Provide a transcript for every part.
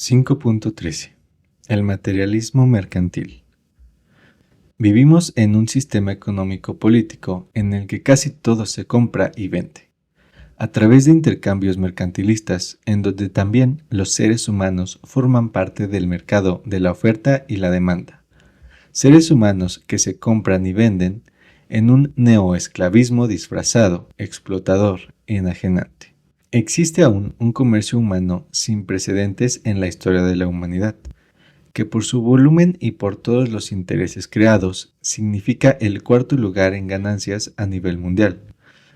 5.13. El materialismo mercantil. Vivimos en un sistema económico-político en el que casi todo se compra y vende, a través de intercambios mercantilistas, en donde también los seres humanos forman parte del mercado de la oferta y la demanda. Seres humanos que se compran y venden en un neoesclavismo disfrazado, explotador, enajenante. Existe aún un comercio humano sin precedentes en la historia de la humanidad, que por su volumen y por todos los intereses creados, significa el cuarto lugar en ganancias a nivel mundial.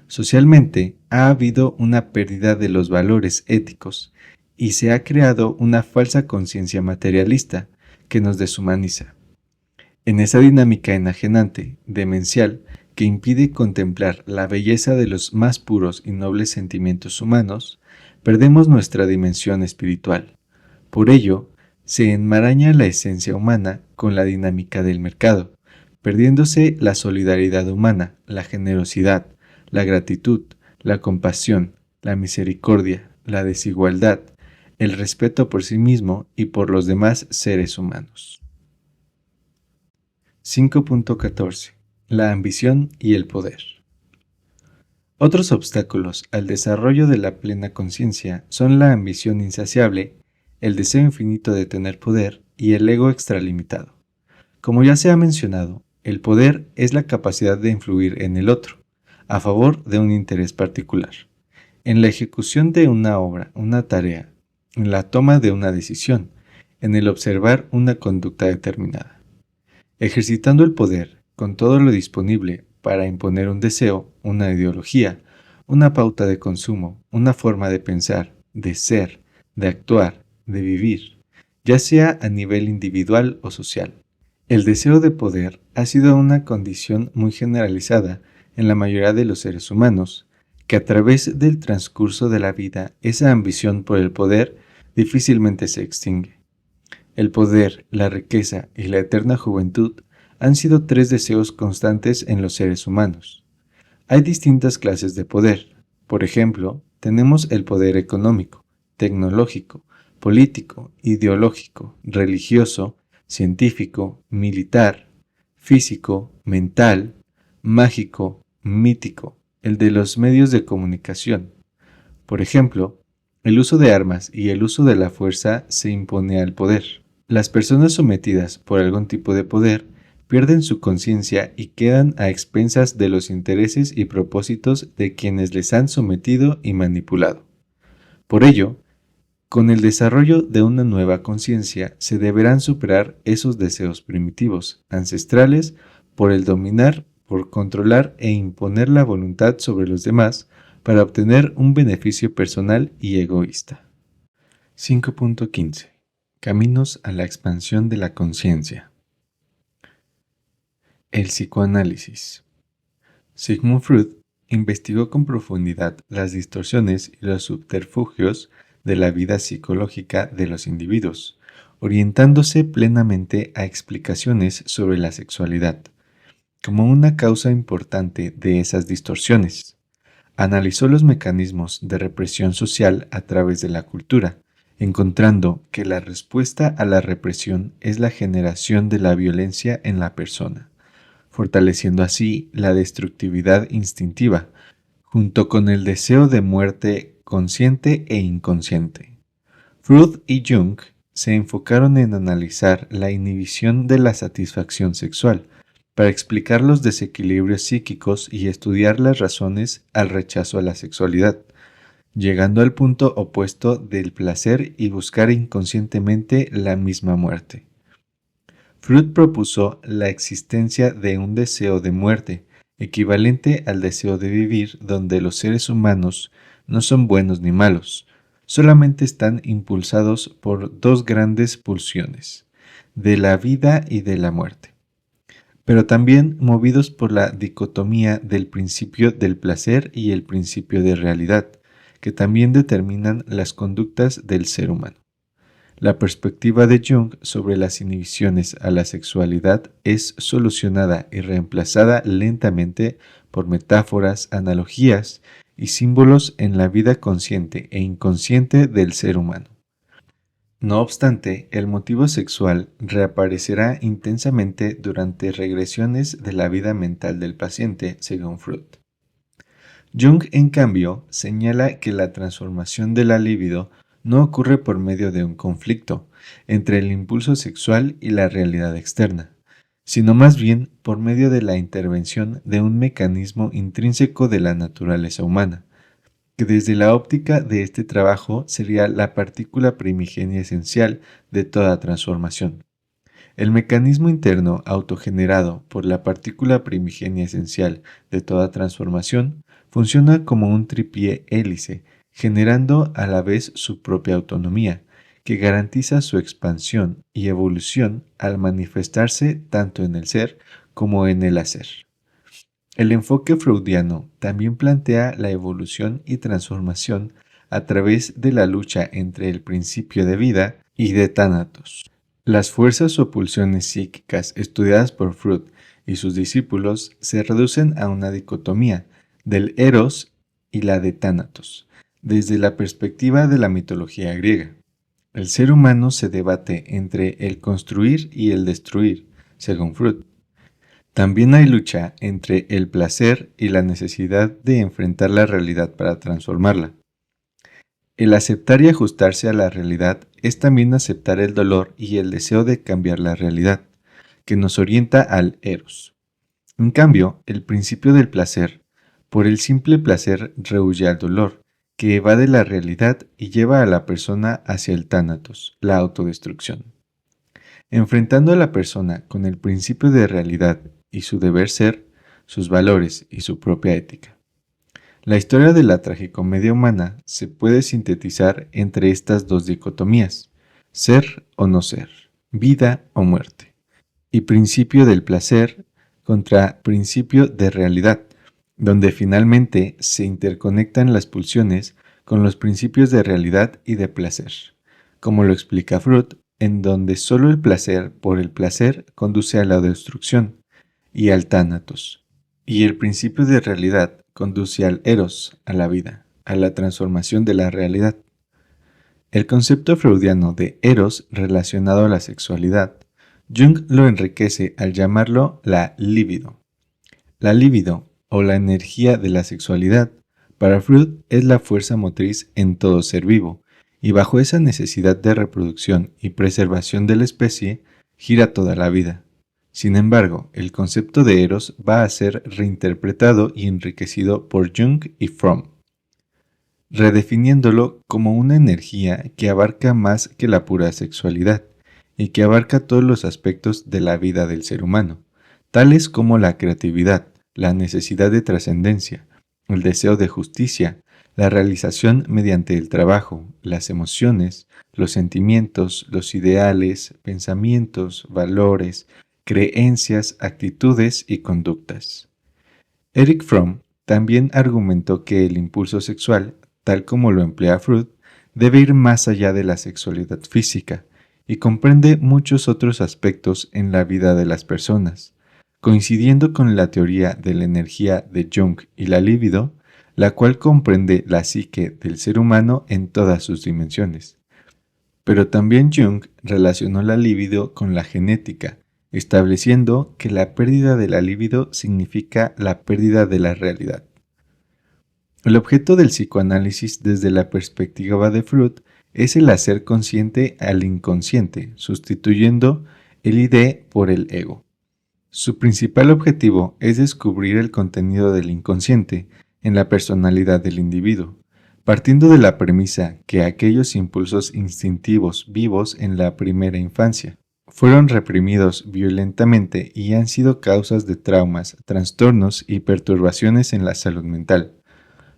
Socialmente, ha habido una pérdida de los valores éticos y se ha creado una falsa conciencia materialista que nos deshumaniza. En esa dinámica enajenante, demencial, que impide contemplar la belleza de los más puros y nobles sentimientos humanos, perdemos nuestra dimensión espiritual. Por ello, se enmaraña la esencia humana con la dinámica del mercado, perdiéndose la solidaridad humana, la generosidad, la gratitud, la compasión, la misericordia, la desigualdad, el respeto por sí mismo y por los demás seres humanos. 5.14. La ambición y el poder. Otros obstáculos al desarrollo de la plena conciencia son la ambición insaciable, el deseo infinito de tener poder y el ego extralimitado. Como ya se ha mencionado, el poder es la capacidad de influir en el otro, a favor de un interés particular, en la ejecución de una obra, una tarea, en la toma de una decisión, en el observar una conducta determinada. Ejercitando el poder con todo lo disponible para imponer un deseo, una ideología, una pauta de consumo, una forma de pensar, de ser, de actuar, de vivir, ya sea a nivel individual o social. El deseo de poder ha sido una condición muy generalizada en la mayoría de los seres humanos, que a través del transcurso de la vida esa ambición por el poder difícilmente se extingue. El poder, la riqueza y la eterna juventud han sido tres deseos constantes en los seres humanos. Hay distintas clases de poder. Por ejemplo, tenemos el poder económico, tecnológico, político, ideológico, religioso, científico, militar, físico, mental, mágico, mítico, el de los medios de comunicación. Por ejemplo, el uso de armas y el uso de la fuerza se impone al poder. Las personas sometidas por algún tipo de poder pierden su conciencia y quedan a expensas de los intereses y propósitos de quienes les han sometido y manipulado. Por ello, con el desarrollo de una nueva conciencia se deberán superar esos deseos primitivos, ancestrales, por el dominar, por controlar e imponer la voluntad sobre los demás para obtener un beneficio personal y egoísta. 5.15. Caminos a la expansión de la conciencia. El psicoanálisis. Sigmund Freud investigó con profundidad las distorsiones y los subterfugios de la vida psicológica de los individuos, orientándose plenamente a explicaciones sobre la sexualidad, como una causa importante de esas distorsiones. Analizó los mecanismos de represión social a través de la cultura, encontrando que la respuesta a la represión es la generación de la violencia en la persona, fortaleciendo así la destructividad instintiva, junto con el deseo de muerte consciente e inconsciente. Freud y Jung se enfocaron en analizar la inhibición de la satisfacción sexual, para explicar los desequilibrios psíquicos y estudiar las razones al rechazo a la sexualidad, llegando al punto opuesto del placer y buscar inconscientemente la misma muerte. Freud propuso la existencia de un deseo de muerte, equivalente al deseo de vivir, donde los seres humanos no son buenos ni malos, solamente están impulsados por dos grandes pulsiones, de la vida y de la muerte, pero también movidos por la dicotomía del principio del placer y el principio de realidad, que también determinan las conductas del ser humano. La perspectiva de Jung sobre las inhibiciones a la sexualidad es solucionada y reemplazada lentamente por metáforas, analogías y símbolos en la vida consciente e inconsciente del ser humano. No obstante, el motivo sexual reaparecerá intensamente durante regresiones de la vida mental del paciente, según Freud. Jung, en cambio, señala que la transformación de la libido no ocurre por medio de un conflicto entre el impulso sexual y la realidad externa, sino más bien por medio de la intervención de un mecanismo intrínseco de la naturaleza humana, que desde la óptica de este trabajo sería la partícula primigenia esencial de toda transformación. El mecanismo interno autogenerado por la partícula primigenia esencial de toda transformación funciona como un tripié hélice, generando a la vez su propia autonomía, que garantiza su expansión y evolución al manifestarse tanto en el ser como en el hacer. El enfoque freudiano también plantea la evolución y transformación a través de la lucha entre el principio de vida y de tánatos. Las fuerzas o pulsiones psíquicas estudiadas por Freud y sus discípulos se reducen a una dicotomía del eros y la de tánatos, desde la perspectiva de la mitología griega. El ser humano se debate entre el construir y el destruir, según Freud. También hay lucha entre el placer y la necesidad de enfrentar la realidad para transformarla. El aceptar y ajustarse a la realidad es también aceptar el dolor y el deseo de cambiar la realidad, que nos orienta al eros. En cambio, el principio del placer, por el simple placer, rehúye al dolor, que evade la realidad y lleva a la persona hacia el tánatos, la autodestrucción. Enfrentando a la persona con el principio de realidad y su deber ser, sus valores y su propia ética. La historia de la tragicomedia humana se puede sintetizar entre estas dos dicotomías, ser o no ser, vida o muerte, y principio del placer contra principio de realidad, donde finalmente se interconectan las pulsiones con los principios de realidad y de placer, como lo explica Freud, en donde solo el placer por el placer conduce a la destrucción y al tánatos, y el principio de realidad conduce al eros, a la vida, a la transformación de la realidad. El concepto freudiano de eros relacionado a la sexualidad, Jung lo enriquece al llamarlo la libido. La libido, o la energía de la sexualidad, para Freud es la fuerza motriz en todo ser vivo, y bajo esa necesidad de reproducción y preservación de la especie, gira toda la vida. Sin embargo, el concepto de eros va a ser reinterpretado y enriquecido por Jung y Fromm, redefiniéndolo como una energía que abarca más que la pura sexualidad y que abarca todos los aspectos de la vida del ser humano, tales como la creatividad, la necesidad de trascendencia, el deseo de justicia, la realización mediante el trabajo, las emociones, los sentimientos, los ideales, pensamientos, valores, creencias, actitudes y conductas. Erich Fromm también argumentó que el impulso sexual, tal como lo emplea Freud, debe ir más allá de la sexualidad física y comprende muchos otros aspectos en la vida de las personas, coincidiendo con la teoría de la energía de Jung y la libido, la cual comprende la psique del ser humano en todas sus dimensiones. Pero también Jung relacionó la libido con la genética, estableciendo que la pérdida de la libido significa la pérdida de la realidad. El objeto del psicoanálisis desde la perspectiva de Freud es el hacer consciente al inconsciente, sustituyendo el id por el ego. Su principal objetivo es descubrir el contenido del inconsciente en la personalidad del individuo, partiendo de la premisa que aquellos impulsos instintivos vivos en la primera infancia fueron reprimidos violentamente y han sido causas de traumas, trastornos y perturbaciones en la salud mental.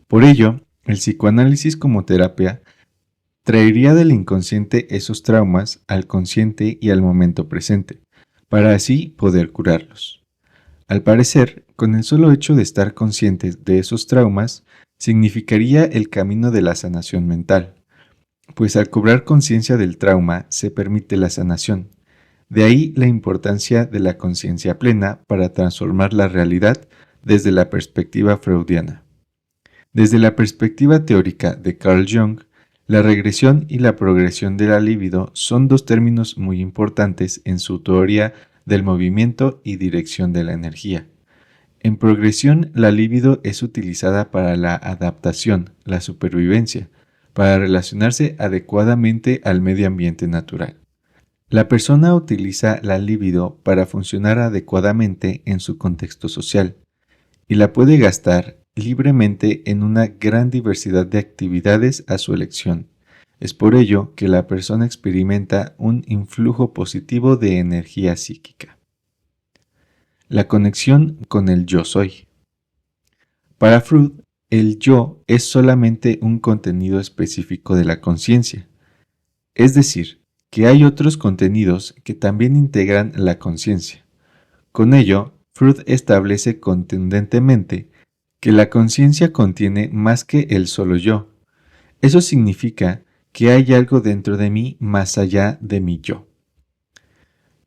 Por ello, el psicoanálisis como terapia traería del inconsciente esos traumas al consciente y al momento presente, para así poder curarlos. Al parecer, con el solo hecho de estar conscientes de esos traumas, significaría el camino de la sanación mental, pues al cobrar conciencia del trauma se permite la sanación. De ahí la importancia de la conciencia plena para transformar la realidad desde la perspectiva freudiana. Desde la perspectiva teórica de Carl Jung, La regresión y la progresión de la libido son dos términos muy importantes en su teoría del movimiento y dirección de la energía. En progresión, la libido es utilizada para la adaptación, la supervivencia, para relacionarse adecuadamente al medio ambiente natural. La persona utiliza la libido para funcionar adecuadamente en su contexto social y la puede gastar libremente en una gran diversidad de actividades a su elección. Es por ello que la persona experimenta un influjo positivo de energía psíquica. La conexión con el yo soy. Para Freud, el yo es solamente un contenido específico de la conciencia, es decir, que hay otros contenidos que también integran la conciencia. Con ello, Freud establece contundentemente que la conciencia contiene más que el solo yo. Eso significa que hay algo dentro de mí más allá de mi yo.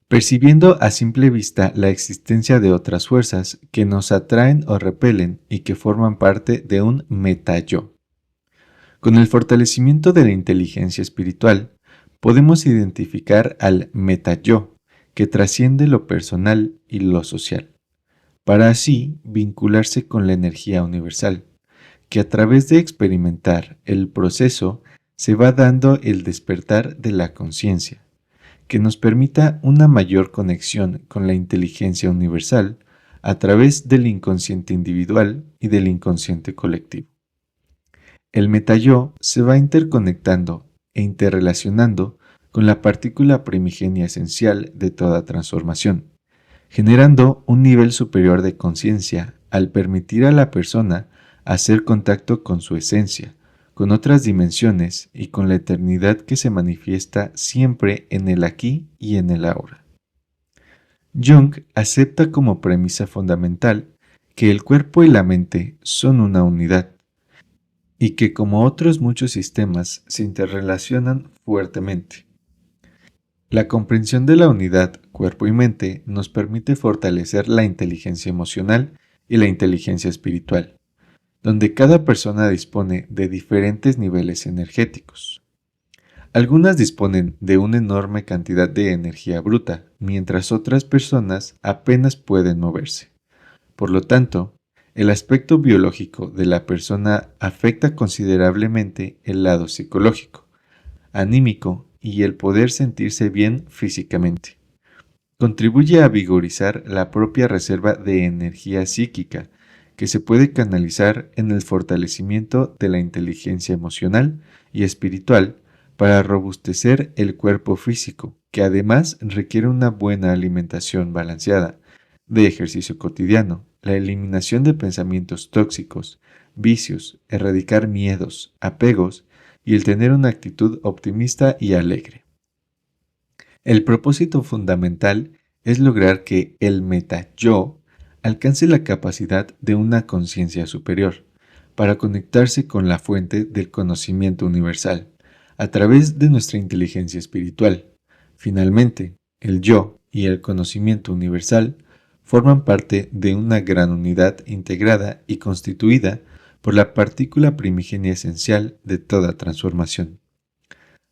Percibiendo a simple vista la existencia de otras fuerzas que nos atraen o repelen y que forman parte de un meta-yo. Con el fortalecimiento de la inteligencia espiritual, podemos identificar al meta-yo, que trasciende lo personal y lo social, para así vincularse con la energía universal, que a través de experimentar el proceso se va dando el despertar de la conciencia, que nos permita una mayor conexión con la inteligencia universal a través del inconsciente individual y del inconsciente colectivo. El metayo se va interconectando e interrelacionando con la partícula primigenia esencial de toda transformación, generando un nivel superior de conciencia al permitir a la persona hacer contacto con su esencia, con otras dimensiones y con la eternidad que se manifiesta siempre en el aquí y en el ahora. Jung acepta como premisa fundamental que el cuerpo y la mente son una unidad y que como otros muchos sistemas se interrelacionan fuertemente. La comprensión de la unidad cuerpo y mente nos permite fortalecer la inteligencia emocional y la inteligencia espiritual, donde cada persona dispone de diferentes niveles energéticos. Algunas disponen de una enorme cantidad de energía bruta, mientras otras personas apenas pueden moverse. Por lo tanto, el aspecto biológico de la persona afecta considerablemente el lado psicológico, anímico y el poder sentirse bien físicamente. Contribuye a vigorizar la propia reserva de energía psíquica, que se puede canalizar en el fortalecimiento de la inteligencia emocional y espiritual para robustecer el cuerpo físico, que además requiere una buena alimentación balanceada, de ejercicio cotidiano, la eliminación de pensamientos tóxicos, vicios, erradicar miedos, apegos y el tener una actitud optimista y alegre. El propósito fundamental es lograr que el meta-yo alcance la capacidad de una conciencia superior, para conectarse con la fuente del conocimiento universal, a través de nuestra inteligencia espiritual. Finalmente, el yo y el conocimiento universal forman parte de una gran unidad integrada y constituida por la partícula primigenia esencial de toda transformación.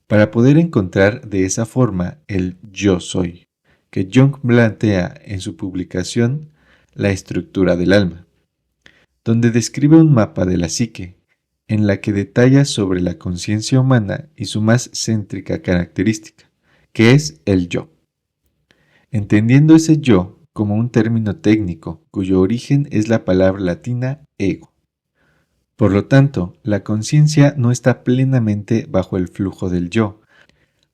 Para poder encontrar de esa forma el yo soy, que Jung plantea en su publicación La estructura del alma, donde describe un mapa de la psique, en la que detalla sobre la conciencia humana y su más céntrica característica, que es el yo. Entendiendo ese yo como un término técnico cuyo origen es la palabra latina ego. Por lo tanto, la conciencia no está plenamente bajo el flujo del yo,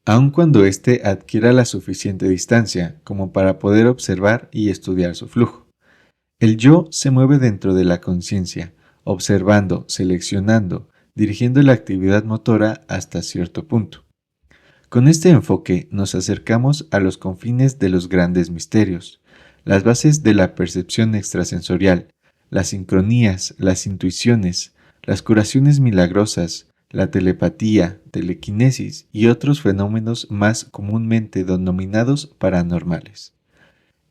aun cuando éste adquiera la suficiente distancia como para poder observar y estudiar su flujo. El yo se mueve dentro de la conciencia, observando, seleccionando, dirigiendo la actividad motora hasta cierto punto. Con este enfoque nos acercamos a los confines de los grandes misterios, las bases de la percepción extrasensorial, las sincronías, las intuiciones, las curaciones milagrosas, la telepatía, telequinesis y otros fenómenos más comúnmente denominados paranormales.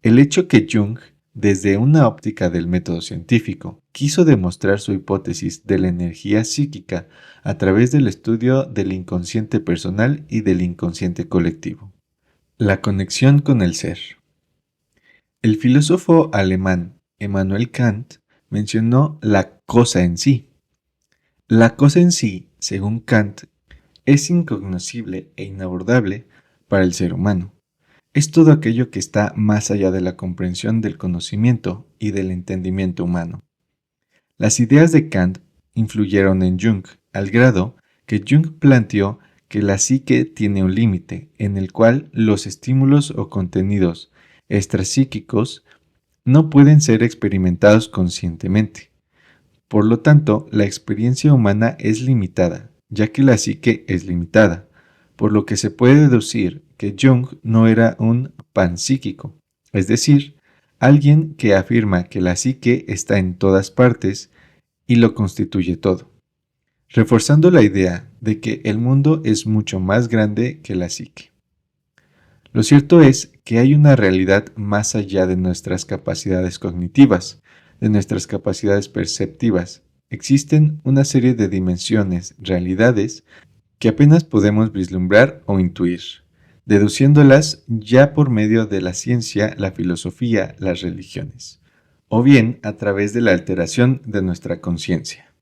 El hecho que Jung desde una óptica del método científico, quiso demostrar su hipótesis de la energía psíquica a través del estudio del inconsciente personal y del inconsciente colectivo. La conexión con el ser. El filósofo alemán Immanuel Kant mencionó la cosa en sí. La cosa en sí, según Kant, es incognoscible e inabordable para el ser humano. Es todo aquello que está más allá de la comprensión del conocimiento y del entendimiento humano. Las ideas de Kant influyeron en Jung, al grado que Jung planteó que la psique tiene un límite en el cual los estímulos o contenidos extrapsíquicos no pueden ser experimentados conscientemente. Por lo tanto, la experiencia humana es limitada, ya que la psique es limitada, por lo que se puede deducir que Jung no era un panpsíquico, es decir, alguien que afirma que la psique está en todas partes y lo constituye todo, reforzando la idea de que el mundo es mucho más grande que la psique. Lo cierto es que hay una realidad más allá de nuestras capacidades cognitivas, de nuestras capacidades perceptivas. Existen una serie de dimensiones, realidades, que apenas podemos vislumbrar o intuir, deduciéndolas ya por medio de la ciencia, la filosofía, las religiones, o bien a través de la alteración de nuestra conciencia.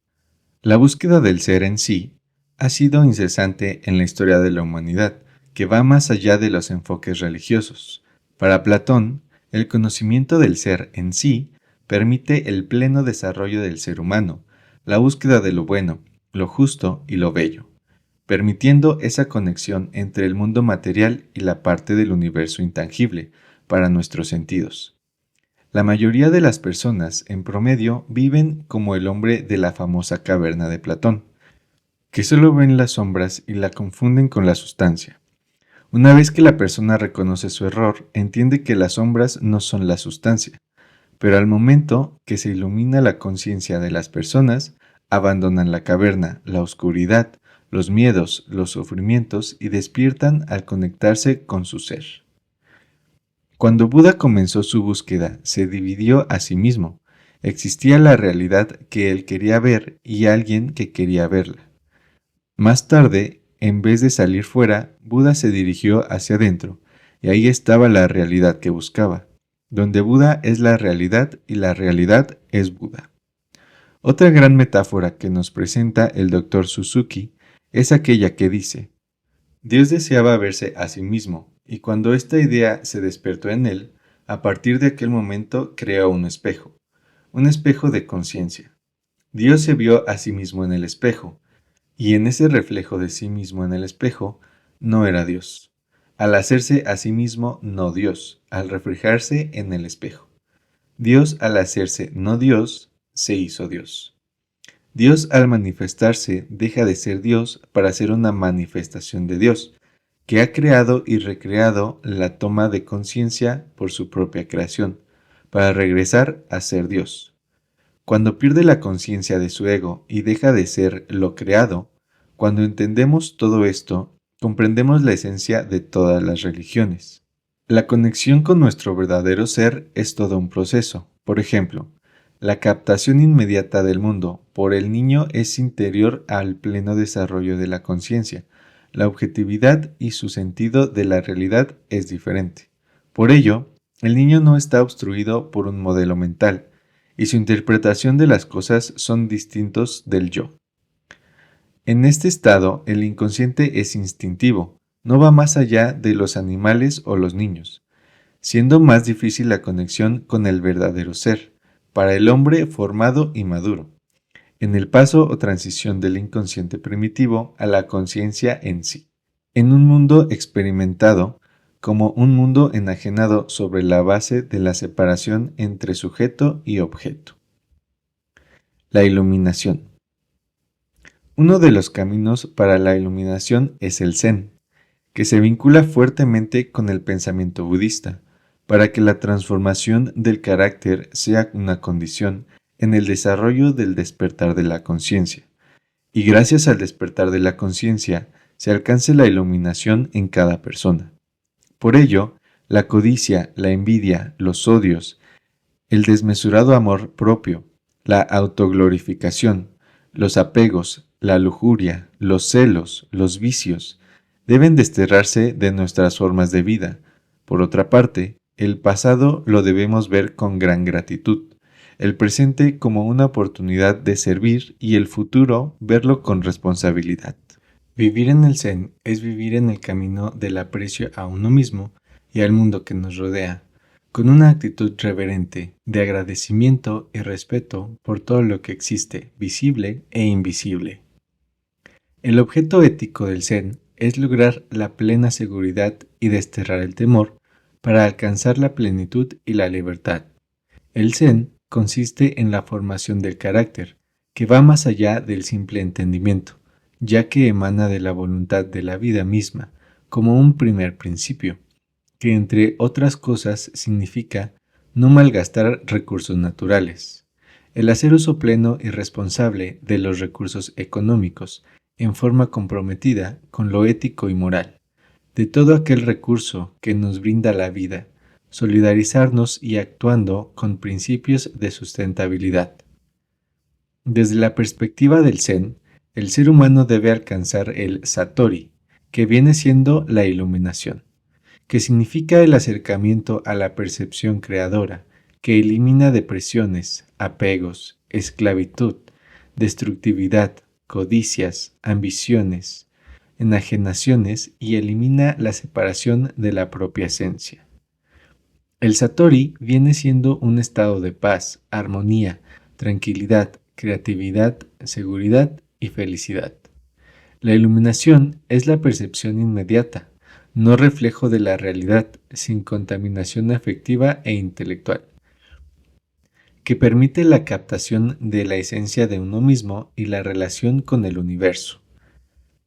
La búsqueda del ser en sí ha sido incesante en la historia de la humanidad, que va más allá de los enfoques religiosos. Para Platón, el conocimiento del ser en sí permite el pleno desarrollo del ser humano, la búsqueda de lo bueno, lo justo y lo bello, permitiendo esa conexión entre el mundo material y la parte del universo intangible para nuestros sentidos. La mayoría de las personas, en promedio, viven como el hombre de la famosa caverna de Platón, que solo ven las sombras y la confunden con la sustancia. Una vez que la persona reconoce su error, entiende que las sombras no son la sustancia, pero al momento que se ilumina la conciencia de las personas, abandonan la caverna, la oscuridad, los miedos, los sufrimientos y despiertan al conectarse con su ser. Cuando Buda comenzó su búsqueda, se dividió a sí mismo. Existía la realidad que él quería ver y alguien que quería verla. Más tarde, en vez de salir fuera, Buda se dirigió hacia adentro, y ahí estaba la realidad que buscaba, donde Buda es la realidad y la realidad es Buda. Otra gran metáfora que nos presenta el Dr. Suzuki es aquella que dice: Dios deseaba verse a sí mismo, y cuando esta idea se despertó en él, a partir de aquel momento creó un espejo de conciencia. Dios se vio a sí mismo en el espejo, y en ese reflejo de sí mismo en el espejo, no era Dios. Al hacerse a sí mismo no Dios, al reflejarse en el espejo. Dios al hacerse no Dios, se hizo Dios. Dios al manifestarse deja de ser Dios para ser una manifestación de Dios, que ha creado y recreado la toma de conciencia por su propia creación, para regresar a ser Dios. Cuando pierde la conciencia de su ego y deja de ser lo creado, cuando entendemos todo esto, comprendemos la esencia de todas las religiones. La conexión con nuestro verdadero ser es todo un proceso. Por ejemplo, la captación inmediata del mundo por el niño es interior al pleno desarrollo de la conciencia. La objetividad y su sentido de la realidad es diferente. Por ello, el niño no está obstruido por un modelo mental, y su interpretación de las cosas son distintos del yo. En este estado, el inconsciente es instintivo, no va más allá de los animales o los niños, siendo más difícil la conexión con el verdadero ser, para el hombre formado y maduro, en el paso o transición del inconsciente primitivo a la conciencia en sí, en un mundo experimentado como un mundo enajenado sobre la base de la separación entre sujeto y objeto. La iluminación. Uno de los caminos para la iluminación es el Zen, que se vincula fuertemente con el pensamiento budista, para que la transformación del carácter sea una condición en el desarrollo del despertar de la conciencia, y gracias al despertar de la conciencia se alcance la iluminación en cada persona. Por ello, la codicia, la envidia, los odios, el desmesurado amor propio, la autoglorificación, los apegos, la lujuria, los celos, los vicios, deben desterrarse de nuestras formas de vida. Por otra parte, el pasado lo debemos ver con gran gratitud, el presente como una oportunidad de servir y el futuro verlo con responsabilidad. Vivir en el Zen es vivir en el camino del aprecio a uno mismo y al mundo que nos rodea, con una actitud reverente de agradecimiento y respeto por todo lo que existe, visible e invisible. El objeto ético del Zen es lograr la plena seguridad y desterrar el temor para alcanzar la plenitud y la libertad. El Zen consiste en la formación del carácter, que va más allá del simple entendimiento, ya que emana de la voluntad de la vida misma, como un primer principio, que entre otras cosas significa no malgastar recursos naturales, el hacer uso pleno y responsable de los recursos económicos, en forma comprometida con lo ético y moral, de todo aquel recurso que nos brinda la vida, solidarizarnos y actuando con principios de sustentabilidad. Desde la perspectiva del Zen, el ser humano debe alcanzar el Satori, que viene siendo la iluminación, que significa el acercamiento a la percepción creadora, que elimina depresiones, apegos, esclavitud, destructividad, codicias, ambiciones, enajenaciones y elimina la separación de la propia esencia. El Satori viene siendo un estado de paz, armonía, tranquilidad, creatividad, seguridad y felicidad. La iluminación es la percepción inmediata, no reflejo de la realidad, sin contaminación afectiva e intelectual, que permite la captación de la esencia de uno mismo y la relación con el universo.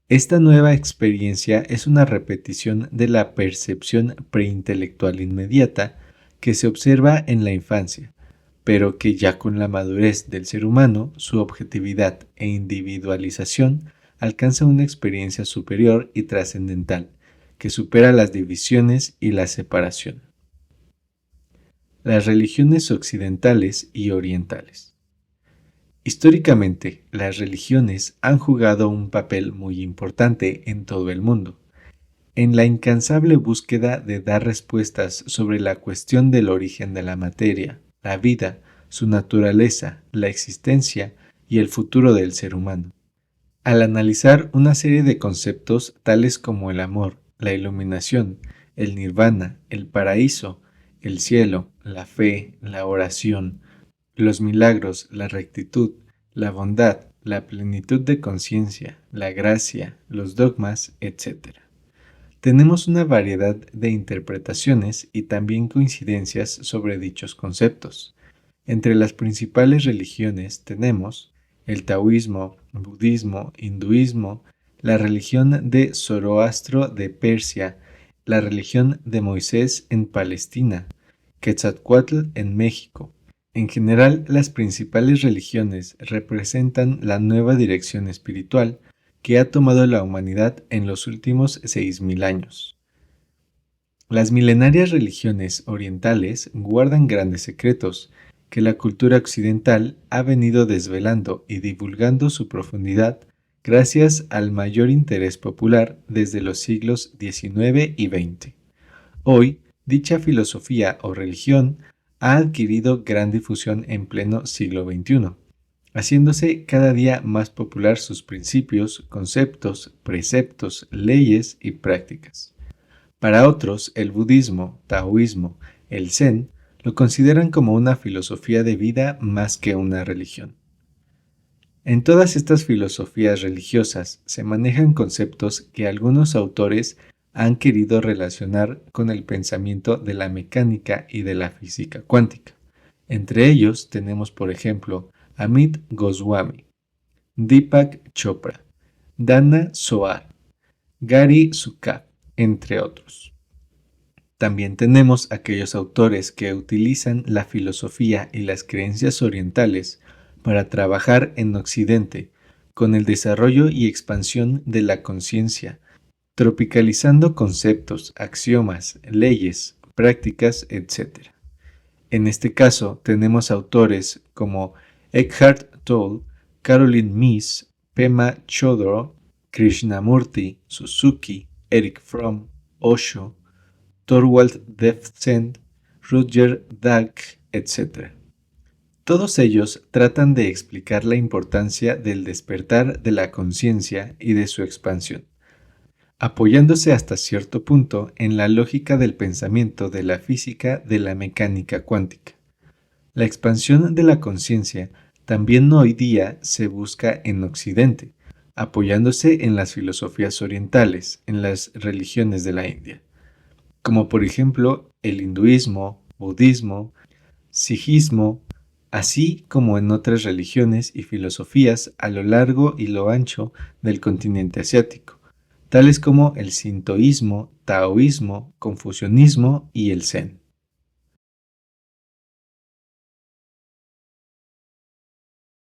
Esta nueva experiencia es una repetición de la percepción preintelectual inmediata que se observa en la infancia, pero que ya con la madurez del ser humano, su objetividad e individualización alcanza una experiencia superior y trascendental, que supera las divisiones y la separación. Las religiones occidentales y orientales. Históricamente, las religiones han jugado un papel muy importante en todo el mundo, en la incansable búsqueda de dar respuestas sobre la cuestión del origen de la materia, la vida, su naturaleza, la existencia y el futuro del ser humano. Al analizar una serie de conceptos tales como el amor, la iluminación, el nirvana, el paraíso, el cielo, la fe, la oración, los milagros, la rectitud, la bondad, la plenitud de conciencia, la gracia, los dogmas, etc. Tenemos una variedad de interpretaciones y también coincidencias sobre dichos conceptos. Entre las principales religiones tenemos el taoísmo, budismo, hinduismo, la religión de Zoroastro de Persia, la religión de Moisés en Palestina, Quetzalcóatl en México. En general, las principales religiones representan la nueva dirección espiritual que ha tomado la humanidad en los últimos 6.000 años. Las milenarias religiones orientales guardan grandes secretos que la cultura occidental ha venido desvelando y divulgando su profundidad gracias al mayor interés popular desde los siglos XIX y XX. Hoy, dicha filosofía o religión ha adquirido gran difusión en pleno siglo XXI, haciéndose cada día más popular sus principios, conceptos, preceptos, leyes y prácticas. Para otros, el budismo, taoísmo, el zen, lo consideran como una filosofía de vida más que una religión. En todas estas filosofías religiosas se manejan conceptos que algunos autores han querido relacionar con el pensamiento de la mecánica y de la física cuántica. Entre ellos tenemos, por ejemplo, Amit Goswami, Deepak Chopra, Dana Zohar, Gary Zukav, entre otros. También tenemos aquellos autores que utilizan la filosofía y las creencias orientales para trabajar en Occidente con el desarrollo y expansión de la conciencia, tropicalizando conceptos, axiomas, leyes, prácticas, etc. En este caso, tenemos autores como Eckhart Tolle, Caroline Myss, Pema Chodron, Krishnamurti, Suzuki, Eric Fromm, Osho, Thorwald Devsen, Rutger Dack, etc. Todos ellos tratan de explicar la importancia del despertar de la conciencia y de su expansión, apoyándose hasta cierto punto en la lógica del pensamiento de la física de la mecánica cuántica. La expansión de la conciencia también hoy día se busca en Occidente, apoyándose en las filosofías orientales, en las religiones de la India, como por ejemplo el hinduismo, budismo, sijismo, así como en otras religiones y filosofías a lo largo y lo ancho del continente asiático, tales como el sintoísmo, taoísmo, confucianismo y el zen.